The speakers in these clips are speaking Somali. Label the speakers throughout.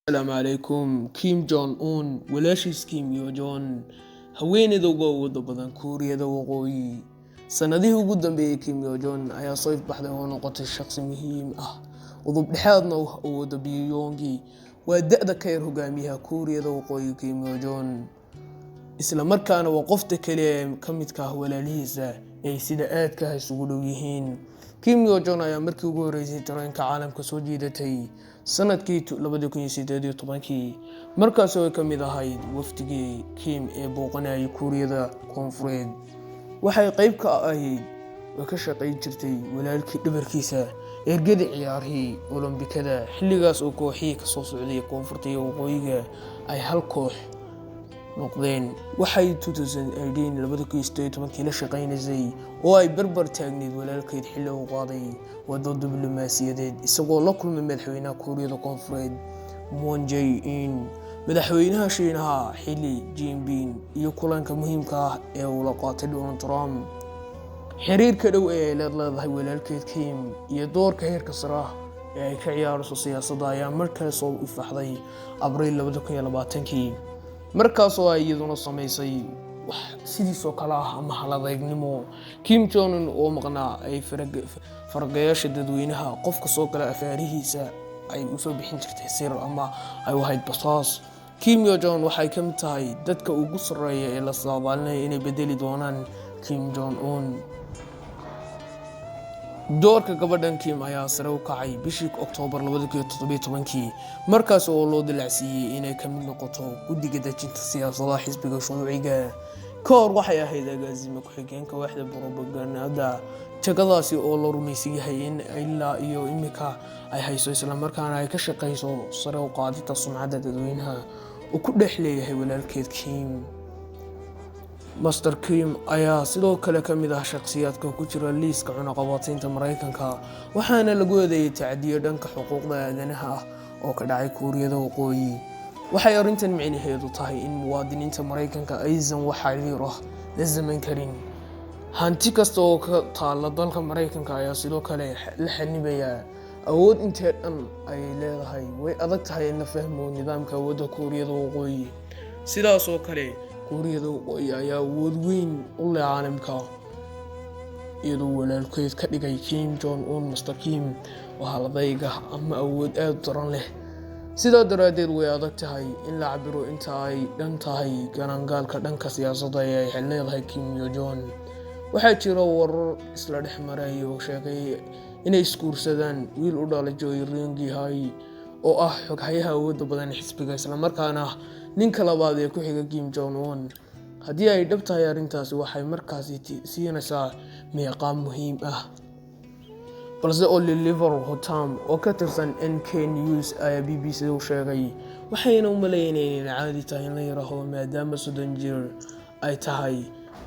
Speaker 1: السلام عليكم كيم جون أون walaashiis Kim iyo John haweenayda ugu awooda badan Kuuriyada Waqooyi sanadihii ugu dambeeyay Kim iyo John ayaa soo ifbaxday oo noqotay shakhsi muhiim ah udub dhexaadna u awooda biyongi waa da'da ka yar hogaamiyaha Kuuriyada Waqooyi Kim iyo John isla markaana waa qofta kaliya ka midka ah walaalihiisa ay sida aadka isugu dhow yihiin Kim iyo John ayaa markii ugu horeysay tareenka caalamka soo jiidatay sanadkii 2018 markaas oo ay ka mid ahayd wafdigii Kim ee booqanayay Kuuriyada Koonfureed waxay qayb ka ahayd oo ka shaqeyn jirtay walaalkii dhabarkiisa ergada ciyaarihii Olombikada xilligaas oo kooxihii ka soo socday Koonfurta iyo Waqooyiga ay hal koox noqdeen waxay 2018 la shaqeynaysay oo ay barbar taagneed walaalkeed xilli uu qaaday wado diblomaasiyadeed isagoo la kulmay madaxweynaha Kuuriyada Koonfureed Moon Jae-in madaxweynaha Shiinaha xilli Jinping iyo kulanka muhiimka ah ee uu la qaatay Donald Trump xiriirka dhow ee leedahay walaalkeed Kim iyo doorka heerka sare ah ee ay ka ciyaarayso siyaasadda ayaa markale soo ifbaxday Abriil 2020 markaas oo ay iyaduna sameysay wax sidiisoo kale ah ama haladeegnimo Kim Jong Un oo maqnaa ay farqayaasha dadweynaha qofka soo kala afaarihiisa ay u soo bixin jirtay sir ama ay wahayd basaas Kim iyo John waxay ka mid tahay dadka ugu sarreeya ee la saadaalinaya inay bedeli doonaan Kim Jong Un doorka gabadhan Kim ayaa sare u kacay bishii Oktoobar 2017 markaas oo loo dilacsiiyay inay ka mid noqoto guddiga dejinta siyaasadda xisbiga shuuciga koor waxay ahayd agaasima ku-xigeenka waaxda propaganda jagadaasi oo la rumaysan yahay in ilaa iyo imika ay hayso isla markaana ay ka shaqeyso sare u qaadida sumcadda dadweynaha oo ku dhex leeyahay walaalkeed Kim Master Kim ayaa sidoo kale ka mid ah shakhsiyaadka ku jira liiska cunaqabataynta Mareykanka waxaana lagu eedeeyay tacdiyo dhanka xuquuqda aadanaha ah oo ka dhacay Kuuriyada Waqooyi waxay arrintan micnaheedu tahay in muwaadiniinta Mareykanka aysan wax xiriir ah la samayn karin hanti kasta oo ka taala dalka Mareykanka ayaa sidoo kale la xanibaya awood intee dhan ay leedahay way adag tahay in la fahmo nidaamka awoodda Kuuriyada Waqooyi sidaas oo kale Kuuriyada Waqooyi ayaa awood weyn u leh caalamka iyadoo walaalkeed ka dhigay Kim Jong Un Master Kim waxa la dayga ama awood aad u daran leh sidaa daraadeed way adag tahay in la cabiro inta ay dhan tahay ganaangaalka dhanka siyaasadda ee ay leedahay Kim iyo John waxaa jira warar isla dhex maray oo sheegay inay iskuursadaan wiil u dhalay Joy Ryong-hae oo ah xoghayaha awoodda badan xisbiga isla markaana ninka labaad ee ku xiga Kim Jong Un haddii ay dhab tahay arrintaasi waxay markaasi siinaysaa meeqaam muhiim ah balse Oliver Hotam oo ka tirsan NK News ayaa BBC u sheegay waxayna u maleynayeen in caadi tahay in la yiraahdo maadaama 30 jir ay tahay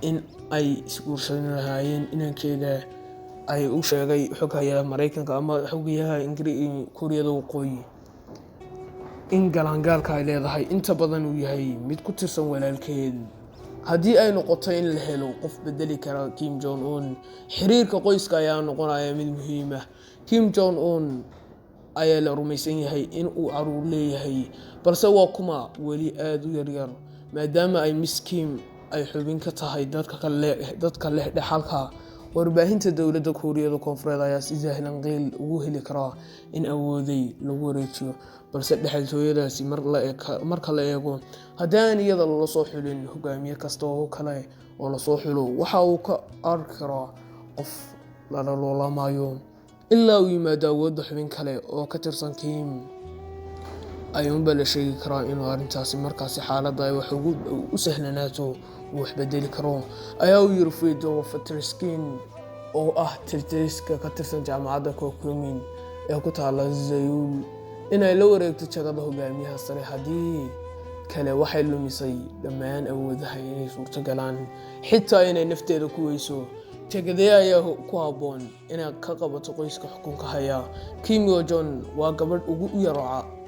Speaker 1: in ay iskuursan lahaayeen inankeeda ay u sheegay xoghayaha Mareykanka ama xoghayaha Kuuriyada Waqooyi in galaangaalka ay leedahay inta badan uu yahay mid ku tirsan walaalkeed haddii ay noqoto in la helo qof bedeli kara Kim Jong Un xiriirka qoyska ayaa noqonaya mid muhiim ah Kim Jong Un ayaa la rumaysan yahay in uu caruur leeyahay balse waa kuma weli aad u yar maadaama ay Miss Kim ay xubin ka tahay dadka leh dhaxalka warbaahinta dawladda Kuuriyada Koonfureed ayaa si sahlan qeyl ugu heli kara in awooday lagu wareejiyo balse dhaxaltooyadaasi marka la eego haddaan iyada la soo xulin hogaamiye kasta oo kale oo la soo xulo waxa uu ka arki karaa qof la loolamayo ilaa uu yimaado awoodda xubin kale oo ka tirsan Kim ayuunba la sheegi karaa inuu arrintaasi markaasi xaaladda ay wax u sahlanaato wax bedeli karo ayaa uu yiri Fedor Fatriskin oo ah tirtiriska ka tirsan jaamacadda Kokumin ee ku taala Seoul inay la wareegto jagada hogaamiyaha sare haddii kale waxay lumisay dhammaan awoodaha inay suurtagalaan xitaa inay nafteeda ku weyso jagada ayaa ku habboon inay ka qabato qoyska xukunka haya Kim iyo John waa gabadh ugu yar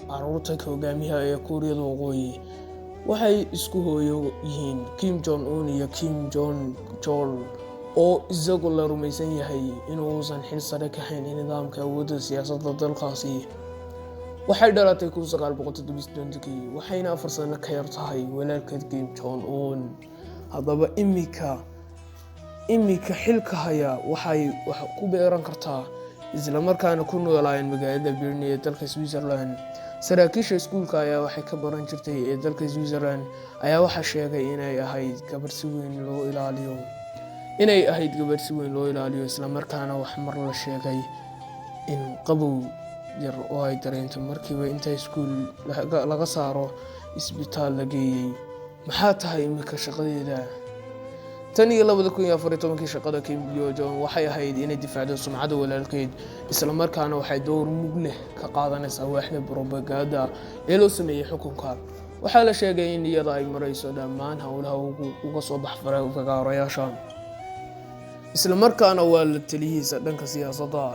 Speaker 1: caruurta hogaamiyaha ee Kuuriyada Waqooyi waxay isku hooyo yihiin Kim Jong Un iyo Kim Jong Chol oo isagu la rumaysan yahay inuu uusan xil sare ka hayn nidaamka awoodda siyaasadda dalkaasi waxay dhalatay 1970 waxayna 4 sano ka yar tahay walaalkeed Kim Jong Un. haddaba imika xilka haya waxay ku beeran kartaa isla markaana ku noolaayeen magaalada Bern ee dalka Switzerland. saraakiisha iskuulka ayaa waxay ka baran jirtay ee dalka Switzerland ayaa waxa sheegay inay ahayd gabar si weyn loo ilaaliyo isla markaana wax mar la sheegay in qabow yar oo ay dareento markiiba inta iskuul laga saaro isbitaal la geeyay. maxaa tahay imika shaqadeeda? tan iyo 2014 shaqada Kim Jong waxay ahayd inay difaacdo sumcadda walaalkeed isla markaana waxay door mug leh ka qaadanaysaa waaxda propaganda ee loo sameeyay xukunka. waxaa la sheegay in iyada ay marayso dhammaan howlaha uga soo baxfara fagaarayaasha isla markaana waa la taliyihiisa dhanka siyaasadda.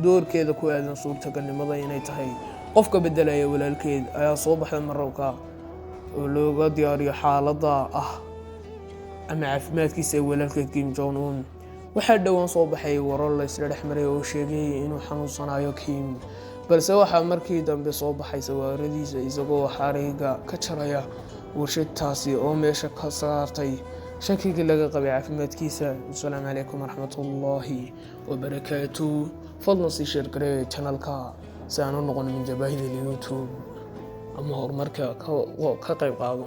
Speaker 1: doorkeeda ku aadan suurtagalnimada inay tahay qofka bedelaya walaalkeed ayaa soo baxday mararka oo looga diyaariyo xaaladda ama caafimaadkiisa walaalkeed Kim Jong Un. waxaa dhawaan soo baxay warar la isla dhexmaray oo sheegay inuu xanuunsanayo Kim, balse waxaa markii dambe soo baxay sawiradiisa isagoo xariiga ka jaraya warshadtaasi oo meesha ka saartay shakiga laga qabay caafimaadkiisa. assalaamu calaykum waraxmatullaahi wabarakaatuh. fadlan sii share garee channelka si aan u noqon min jabaahida YouTube ama horumarka ka qayb qaado.